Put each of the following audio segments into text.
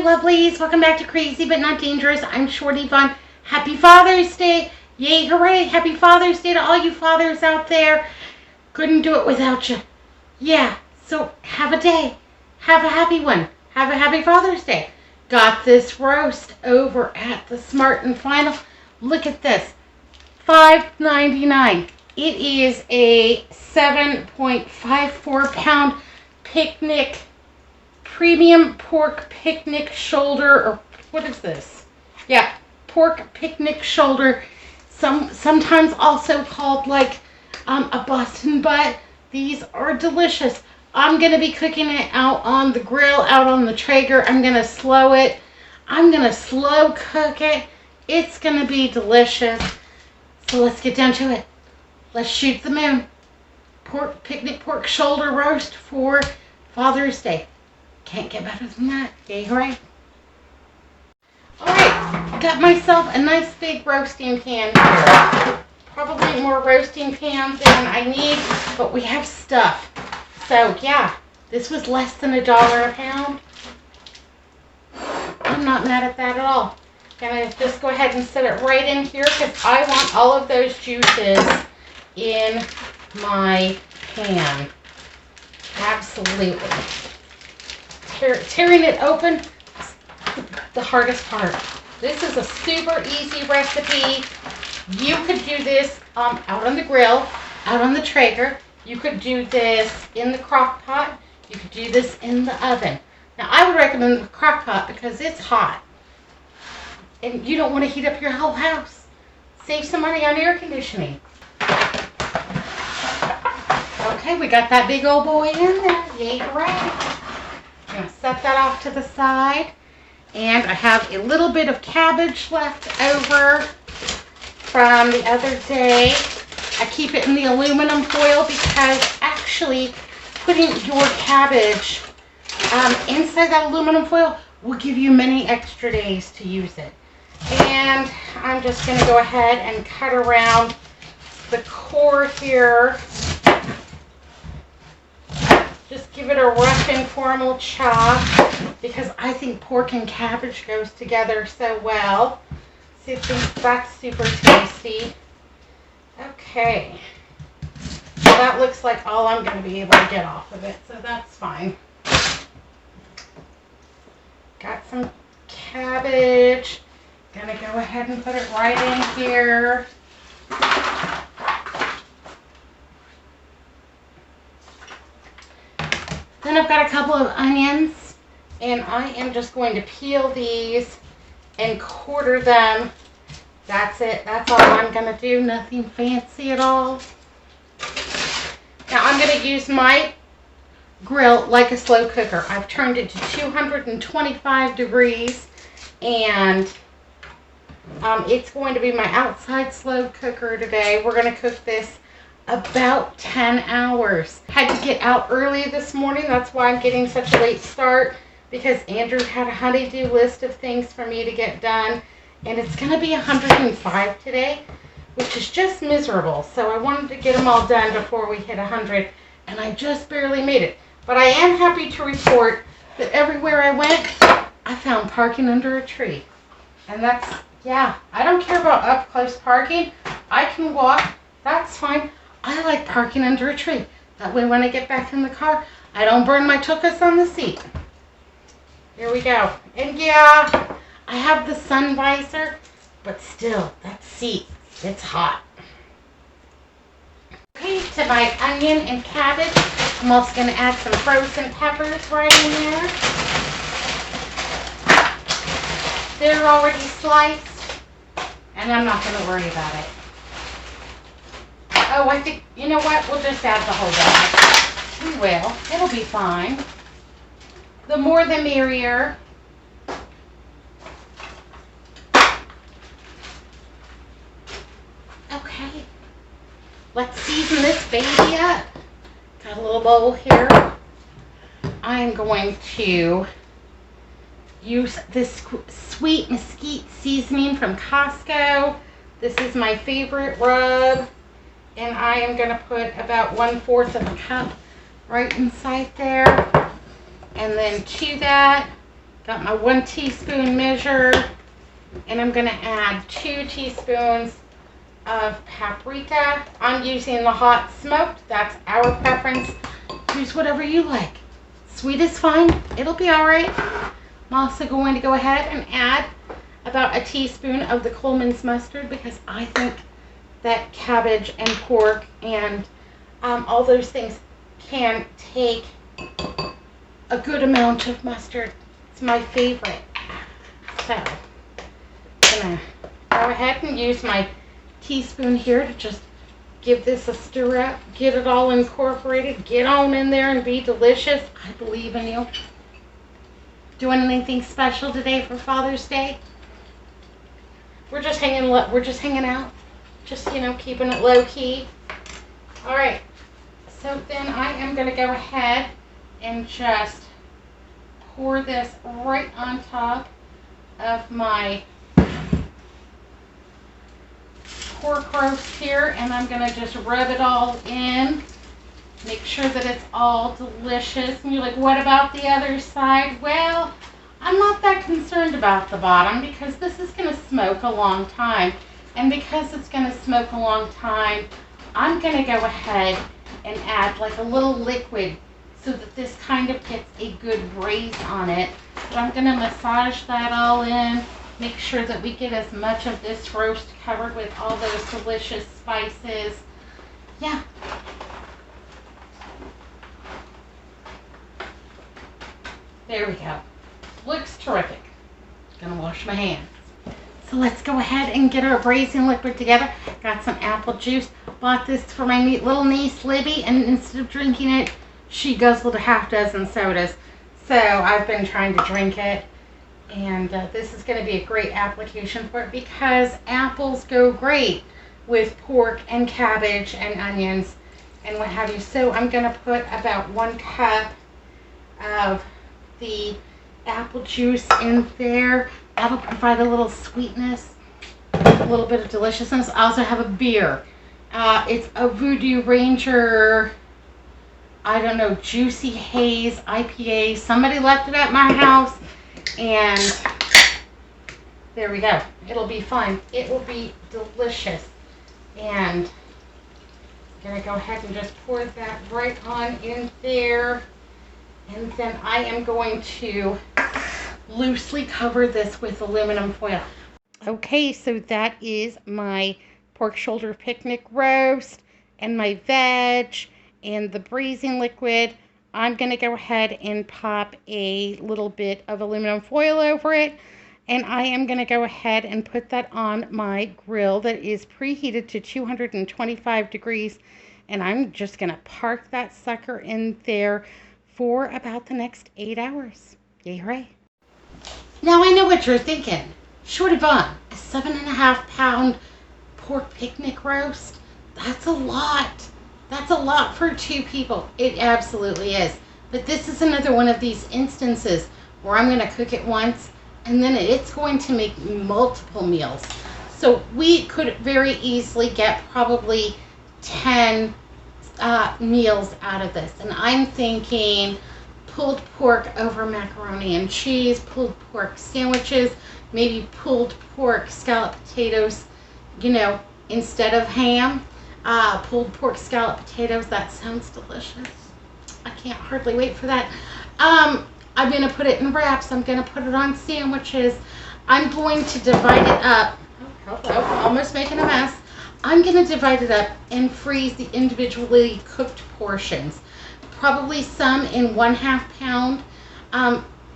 lovelies. Welcome back to Crazy But Not Dangerous. I'm Shorty Fun. Happy Father's Day. Yay, hooray. Happy Father's Day to all you fathers out there. Couldn't do it without you. Yeah, so have a day. Have a happy one. Have a happy Father's Day. Got this roast over at the Smart and Final. Look at this. $5.99. It is a 7.54 pound picnic premium pork picnic shoulder, or what is this? Yeah, pork picnic shoulder. Sometimes also called like a Boston butt. These are delicious. I'm gonna be cooking it out on the grill, out on the Traeger. I'm gonna slow it. I'm gonna slow cook it. It's gonna be delicious. So let's get down to it. Let's shoot the moon. Picnic pork shoulder roast for Father's Day. Can't get better than that. Yay, hooray. Alright, got myself a nice big roasting pan here. Probably more roasting pans than I need, but we have stuff. So yeah, this was less than $1 a pound. I'm not mad at that at all. Gonna just go ahead and set it right in here because I want all of those juices in my pan. Absolutely. Tearing it open is the hardest part. This is a super easy recipe. You could do this out on the grill, out on the Traeger. You could do this in the crock pot. You could do this in the oven. Now, I would recommend the crock pot because it's hot. And you don't want to heat up your whole house. Save some money on air conditioning. Okay, we got that big old boy in there. Yay, hooray. I'm going to set that off to the side. And I have a little bit of cabbage left over from the other day. I keep it in the aluminum foil because actually putting your cabbage inside that aluminum foil will give you many extra days to use it. And I'm just going to go ahead and cut around the core here. Just give it a rough informal chop because I think pork and cabbage goes together so well. See, I think that's super tasty. Okay. Well, that looks like all I'm going to be able to get off of it, so that's fine. Got some cabbage. Gonna go ahead and put it right in here. Then I've got a couple of onions, and I am just going to peel these and quarter them. That's it. That's all I'm going to do. Nothing fancy at all. Now I'm going to use my grill like a slow cooker. I've turned it to 225 degrees, and it's going to be my outside slow cooker today. We're going to cook this about 10 hours. Had to get out early this morning. That's why I'm getting such a late start, because Andrew had a honey-do list of things for me to get done, and it's going to be 105 today, which is just miserable. So I wanted to get them all done before we hit 100, and I just barely made it. But I am happy to report that everywhere I went, I found parking under a tree. And that's, yeah, I don't care about up-close parking. I can walk. That's fine. I like parking under a tree. That way when I get back in the car, I don't burn my tuchus on the seat. Here we go. And yeah, I have the sun visor, but still, that seat, it's hot. Okay, to my onion and cabbage, I'm also going to add some frozen peppers right in there. They're already sliced, and I'm not going to worry about it. Oh, I think, you know what? We'll just add the whole bag. We will. It'll be fine. The more the merrier. Okay. Let's season this baby up. Got a little bowl here. I'm going to use this sweet mesquite seasoning from Costco. This is my favorite rub. And I am going to put about 1/4 of a cup right inside there. And then to that, Got my 1 teaspoon measure, and I'm going to add 2 teaspoons of paprika. I'm using the hot smoked. That's our preference. Use whatever you like. Sweet is fine. It'll be all right. I'm also going to go ahead and add about a teaspoon of the Coleman's mustard because I think that cabbage and pork and all those things can take a good amount of mustard. It's my favorite. So I'm going to go ahead and use my teaspoon here to just give this a stir up, get it all incorporated, get on in there and be delicious. I believe in you. Doing anything special today for Father's Day? We're just hanging out. Just, keeping it low key. All right. So then I am going to go ahead and just pour this right on top of my pork roast here, and I'm going to just rub it all in. Make sure that it's all delicious. And you're like, what about the other side? Well, I'm not that concerned about the bottom because this is going to smoke a long time. And because it's going to smoke a long time, I'm going to go ahead and add like a little liquid so that this kind of gets a good braise on it. But I'm going to massage that all in. Make sure that we get as much of this roast covered with all those delicious spices. Yeah. There we go. Looks terrific. Gonna wash my hands. So let's go ahead and get our braising liquid together. Got some apple juice. Bought this for my little niece Libby, and instead of drinking it, she guzzled a half dozen sodas. So I've been trying to drink it. And this is going to be a great application for it because apples go great with pork and cabbage and onions and what have you. So I'm going to put about 1 cup of the apple juice in there. That'll provide a little sweetness, a little bit of deliciousness. I also have a beer. It's a Voodoo Ranger, I don't know, Juicy Haze IPA. Somebody left it at my house. And there we go. It'll be fun. It will be delicious. And I'm going to go ahead and just pour that right on in there. And then I am going to loosely cover this with aluminum foil. Okay, so that is my pork shoulder picnic roast and my veg and the braising liquid. I'm going to go ahead and pop a little bit of aluminum foil over it. And I am going to go ahead and put that on my grill that is preheated to 225 degrees. And I'm just going to park that sucker in there for about the next 8 hours. Yay, hooray. Now I know what you're thinking. Shorty Vaughn, a 7.5 pound pork picnic roast? That's a lot. That's a lot for 2 people. It absolutely is. But this is another one of these instances where I'm going to cook it once and then it's going to make multiple meals. So we could very easily get probably 10 meals out of this. And I'm thinking pulled pork over macaroni and cheese, pulled pork sandwiches, maybe pulled pork scalloped potatoes, instead of ham. Pulled pork scallop potatoes. That sounds delicious. I can't hardly wait for that. I'm going to put it in wraps. I'm going to put it on sandwiches. I'm going to divide it up. Oh, hello. Almost making a mess. I'm going to divide it up and freeze the individually cooked portions. Probably some in 1/2 pound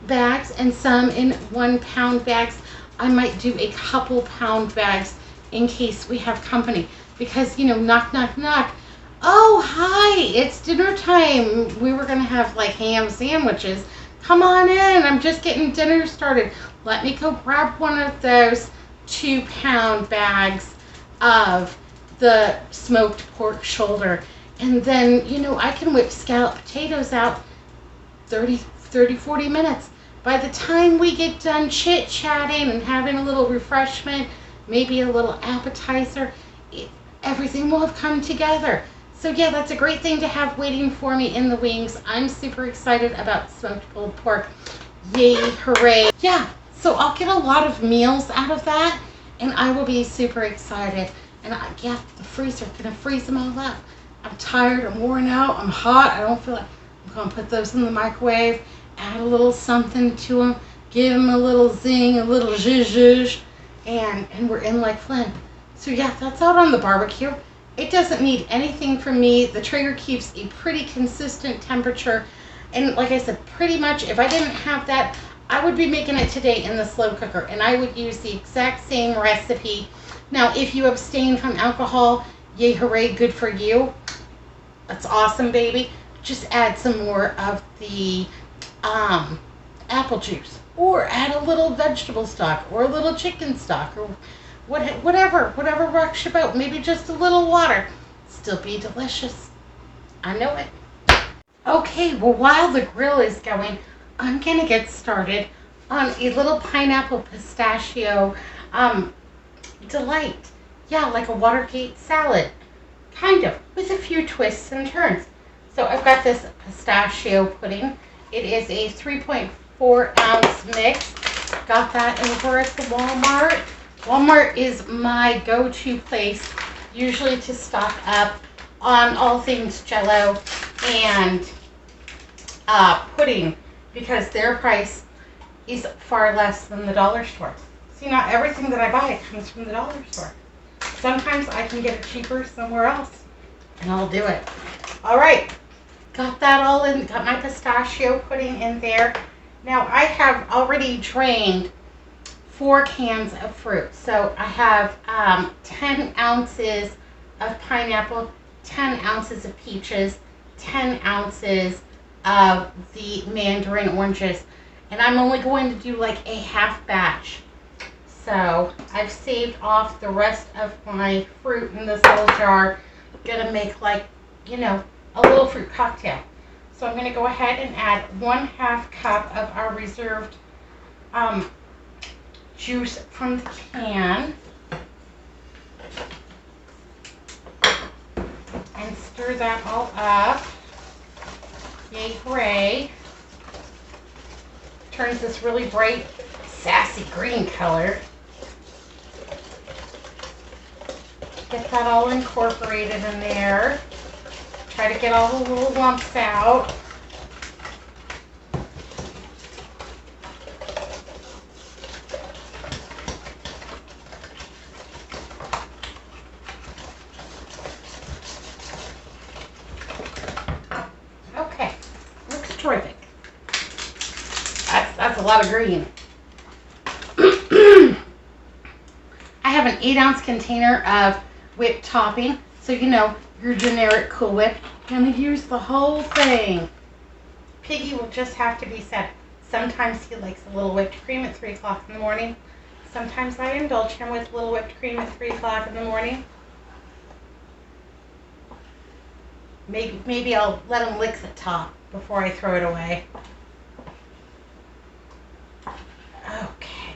bags and some in 1 pound bags. I might do a couple pound bags in case we have company. Because, knock, knock, knock. Oh, hi, it's dinner time. We were going to have like ham sandwiches. Come on in. I'm just getting dinner started. Let me go grab one of those 2 pound bags of the smoked pork shoulder. And then, I can whip scalloped potatoes out 30, 40 minutes. By the time we get done chit-chatting and having a little refreshment, maybe a little appetizer, everything will have come together. So yeah, that's a great thing to have waiting for me in the wings. I'm super excited about smoked pulled pork. Yay, hooray. Yeah, so I'll get a lot of meals out of that, and I will be super excited. And yeah, the freezer, gonna freeze them all up. I'm tired, I'm worn out, I'm hot, I don't feel like, I'm gonna put those in the microwave, add a little something to them, give them a little zing, a little zhuzh, and we're in like Flynn. So yeah, that's out on the barbecue. It doesn't need anything from me. The Traeger keeps a pretty consistent temperature. And like I said, pretty much if I didn't have that, I would be making it today in the slow cooker. And I would use the exact same recipe. Now, if you abstain from alcohol, yay, hooray, good for you. That's awesome, baby. Just add some more of the apple juice. Or add a little vegetable stock. Or a little chicken stock. Or whatever rocks your boat. Maybe just a little water. Still be delicious. I know it. Okay, well, while the grill is going, I'm going to get started on a little pineapple pistachio delight. Yeah, like a Watergate salad. Kind of, with a few twists and turns. So I've got this pistachio pudding. It is a 3.4 ounce mix. Got that over at the Walmart. Walmart is my go-to place, usually to stock up on all things Jell-O and pudding, because their price is far less than the dollar store. See, not everything that I buy comes from the dollar store. Sometimes I can get it cheaper somewhere else, and I'll do it. All right, got that all in, got my pistachio pudding in there. Now I have already drained 4 cans of fruit. So I have 10 ounces of pineapple, 10 ounces of peaches, 10 ounces of the mandarin oranges. And I'm only going to do like a half batch. So I've saved off the rest of my fruit in this little jar. Gonna make like, you know, a little fruit cocktail. So I'm gonna go ahead and add 1/2 cup of our reserved juice from the can. And stir that all up. Yay, hooray. Turns this really bright, sassy green color. Get that all incorporated in there. Try to get all the little lumps out. Okay, looks terrific. That's a lot of green. I have an 8-ounce container of whipped topping, so you know, your generic Cool Whip. Gonna use the whole thing. Piggy will just have to be set. Sometimes he likes a little whipped cream at 3 o'clock in the morning. Sometimes I indulge him with a little whipped cream at 3 o'clock in the morning. Maybe I'll let him lick the top before I throw it away. Okay.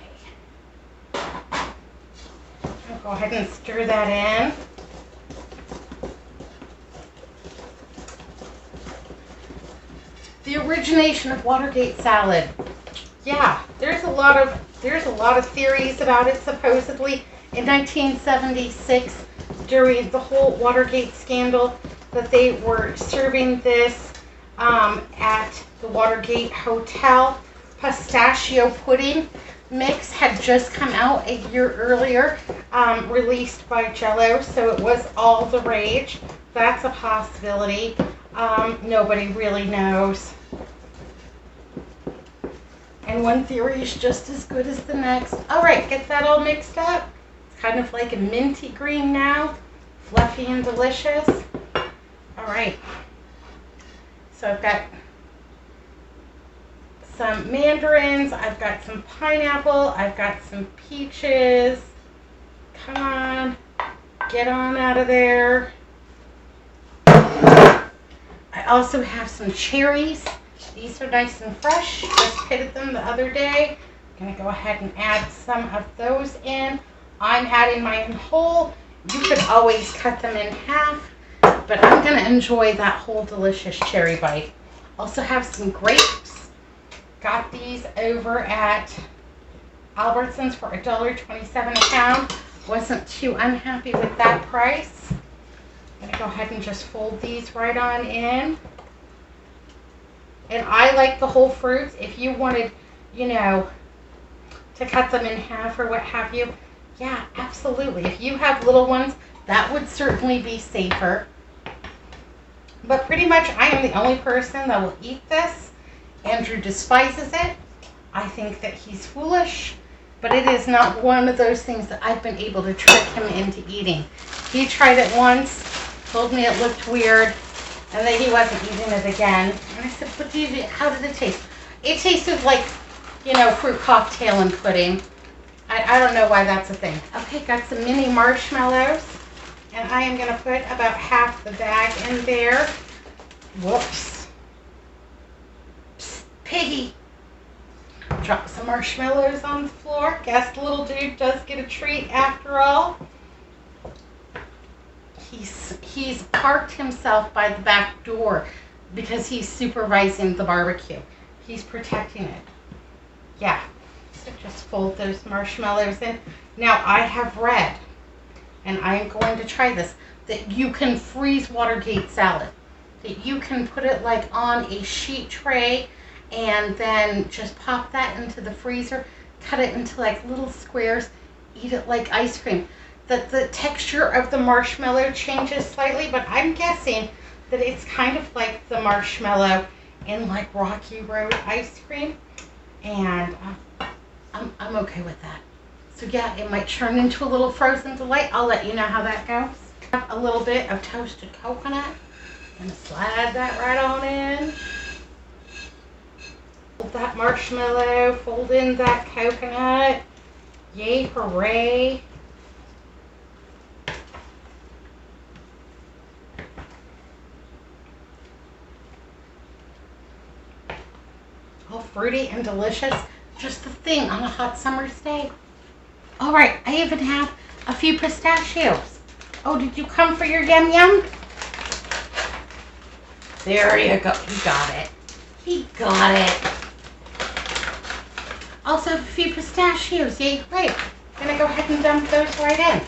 I'll go ahead and stir that in. The origination of Watergate salad. Yeah, there's a lot of theories about it. Supposedly in 1976, during the whole Watergate scandal, that they were serving this at the Watergate Hotel. Pistachio pudding mix had just come out a year earlier, released by Jell-O, so it was all the rage. That's a possibility. Nobody really knows. And one theory is just as good as the next. All right, get that all mixed up. It's kind of like a minty green now, fluffy and delicious. All right, so I've got some mandarins, I've got some pineapple, I've got some peaches. Come on, get on out of there. I also have some cherries. These are nice and fresh. Just pitted them the other day. I'm going to go ahead and add some of those in. I'm adding mine whole. You could always cut them in half, but I'm going to enjoy that whole delicious cherry bite. Also have some grapes. Got these over at Albertsons for $1.27 a pound. Wasn't too unhappy with that price. I'm going to go ahead and just fold these right on in. And I like the whole fruits. If you wanted, you know, to cut them in half or what have you, yeah, absolutely. If you have little ones, that would certainly be safer. But pretty much I am the only person that will eat this. Andrew despises it. I think that he's foolish, but it is not one of those things that I've been able to trick him into eating. He tried it once, told me it looked weird, and that he wasn't eating it again. And I said, but how did it taste? It tasted like, you know, fruit cocktail and pudding. I don't know why that's a thing. Okay, got some mini marshmallows. And I am going to put about half the bag in there. Whoops. Psst, piggy. Drop some marshmallows on the floor. Guess the little dude does get a treat after all. He's parked himself by the back door because he's supervising the barbecue. He's protecting it. Yeah. So just fold those marshmallows in. Now I have read, and I am going to try this, that you can freeze Watergate salad. That you can put it like on a sheet tray and then just pop that into the freezer, cut it into like little squares, eat it like ice cream. That the texture of the marshmallow changes slightly, but I'm guessing that it's kind of like the marshmallow in like Rocky Road ice cream. And I'm okay with that. So yeah, it might turn into a little frozen delight. I'll let you know how that goes. A little bit of toasted coconut. Gonna slide that right on in. Fold that marshmallow, fold in that coconut. Yay, hooray. All fruity and delicious. Just the thing on a hot summer's day. All right, I even have a few pistachios. Oh, did you come for your yum yum? There you go. He got it. He got it. Also, a few pistachios. Yay, great. I'm going to go ahead and dump those right in.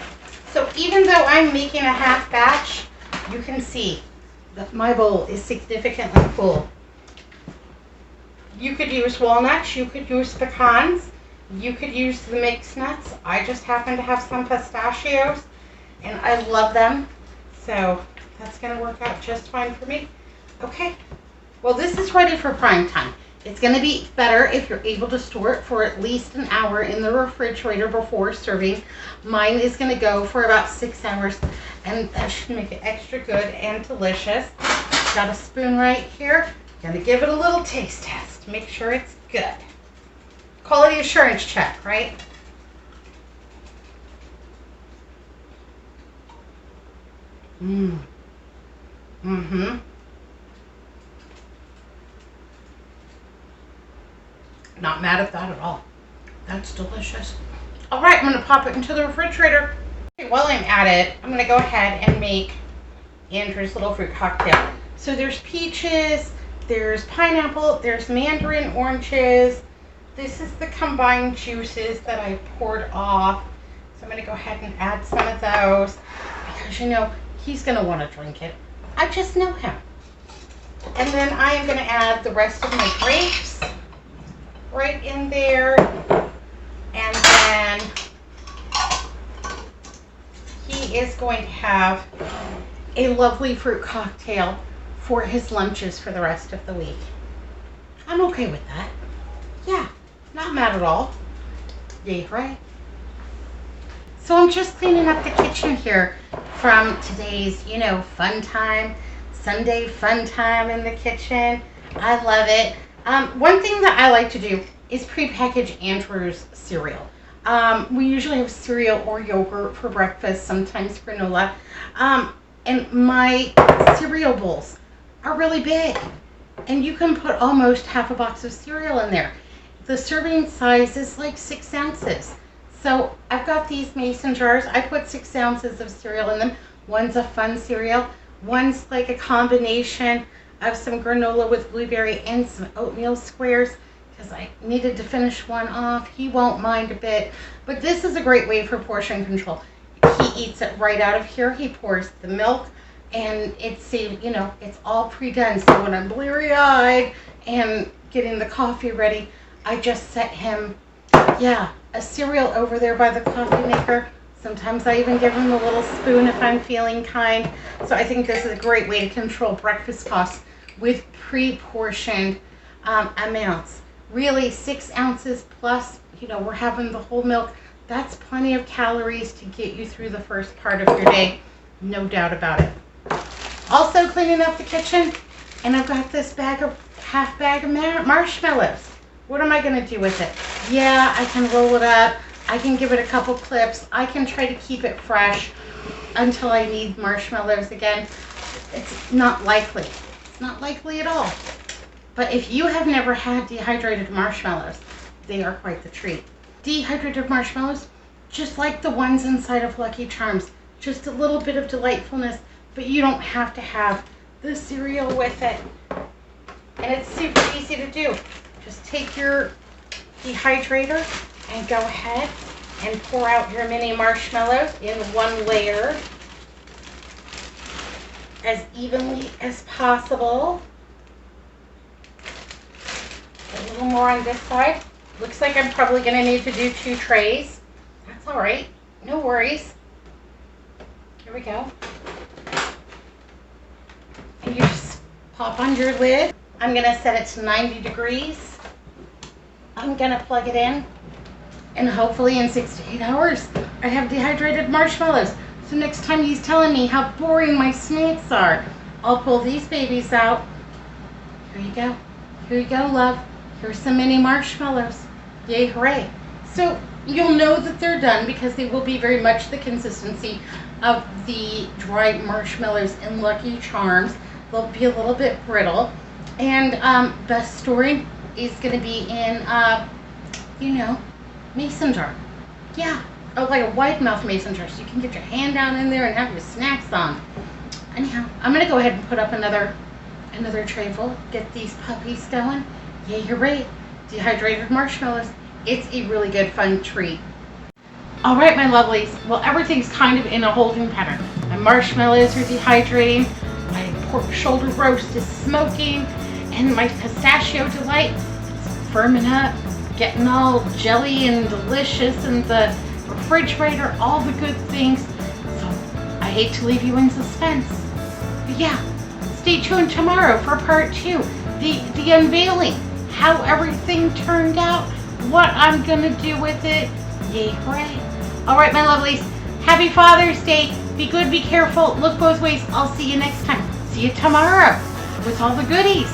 So even though I'm making a half batch, you can see that my bowl is significantly full. You could use walnuts, you could use pecans, you could use the mixed nuts. I just happen to have some pistachios, and I love them. So that's going to work out just fine for me. Okay, well this is ready for prime time. It's going to be better if you're able to store it for at least an hour in the refrigerator before serving. Mine is going to go for about 6 hours, and that should make it extra good and delicious. Got a spoon right here. Going to give it a little taste test. Make sure it's good. Quality assurance check, right? Mm-hmm. Not mad at that at all. That's delicious. All right, I'm going to pop it into the refrigerator. Okay, while I'm at it, I'm going to go ahead and make Andrew's little fruit cocktail. So there's peaches, there's pineapple, there's mandarin oranges. This is the combined juices that I poured off. So I'm going to go ahead and add some of those because, you know, he's going to want to drink it. I just know him. And then I am going to add the rest of my grapes right in there. And then he is going to have a lovely fruit cocktail for his lunches for the rest of the week. I'm okay with that. Yeah, not mad at all. Yeah, right? So I'm just cleaning up the kitchen here from today's, you know, fun time, Sunday fun time in the kitchen. I love it. One thing that I like to do is pre-package Andrew's cereal. We usually have cereal or yogurt for breakfast, sometimes granola. And my cereal bowls are really big. And you can put almost half a box of cereal in there. The serving size is like 6 ounces. So I've got these mason jars. I put 6 ounces of cereal in them. One's a fun cereal. One's like a combination of some granola with blueberry and some oatmeal squares. because I needed to finish one off. He won't mind a bit, but this is a great way for portion control. He eats it right out of here. He pours the milk, and it's, you know, it's all pre-done. So when I'm bleary-eyed and getting the coffee ready, I just set him, yeah, a cereal over there by the coffee maker. Sometimes I even give him a little spoon if I'm feeling kind. So I think this is a great way to control breakfast costs with pre-portioned amounts. Really, 6 ounces plus, you know, we're having the whole milk. That's plenty of calories to get you through the first part of your day. No doubt about it. Also cleaning up the kitchen, and I've got this half bag of marshmallows. What am I going to do with it? Yeah, I can roll it up. I can give it a couple clips. I can try to keep it fresh until I need marshmallows again. It's not likely. It's not likely at all. But if you have never had dehydrated marshmallows, they are quite the treat. Dehydrated marshmallows, just like the ones inside of Lucky Charms, just a little bit of delightfulness, but you don't have to have the cereal with it. And it's super easy to do. Just take your dehydrator and go ahead and pour out your mini marshmallows in one layer as evenly as possible. A little more on this side. Looks like I'm probably going to need to do 2 trays. That's all right. No worries. Here we go. And you just pop on your lid. I'm going to set it to 90 degrees. I'm going to plug it in. And hopefully in 6 to 8 hours, I have dehydrated marshmallows. So next time he's telling me how boring my snacks are, I'll pull these babies out. Here you go. Here you go, love. Here's some mini marshmallows. Yay, hooray. So you'll know that they're done because they will be very much the consistency of the dried marshmallows in Lucky Charms. They'll be a little bit brittle. And best storing is going to be in, you know, mason jar. Yeah, like a wide mouth mason jar, so you can get your hand down in there and have your snacks on. Anyhow, I'm going to go ahead and put up another tray full. Get these puppies going. Yay, hooray. Dehydrated marshmallows. It's a really good, fun treat. All right, my lovelies. Well, everything's kind of in a holding pattern. My marshmallows are dehydrating. My pork shoulder roast is smoking. And my pistachio delight is firming up, getting all jelly and delicious in the refrigerator, all the good things. So I hate to leave you in suspense. But yeah, stay tuned tomorrow for part 2. The unveiling, how everything turned out, what I'm going to do with it. Yay, hooray. All right, my lovelies, happy Father's Day. Be good, be careful, look both ways. I'll see you next time. See you tomorrow with all the goodies.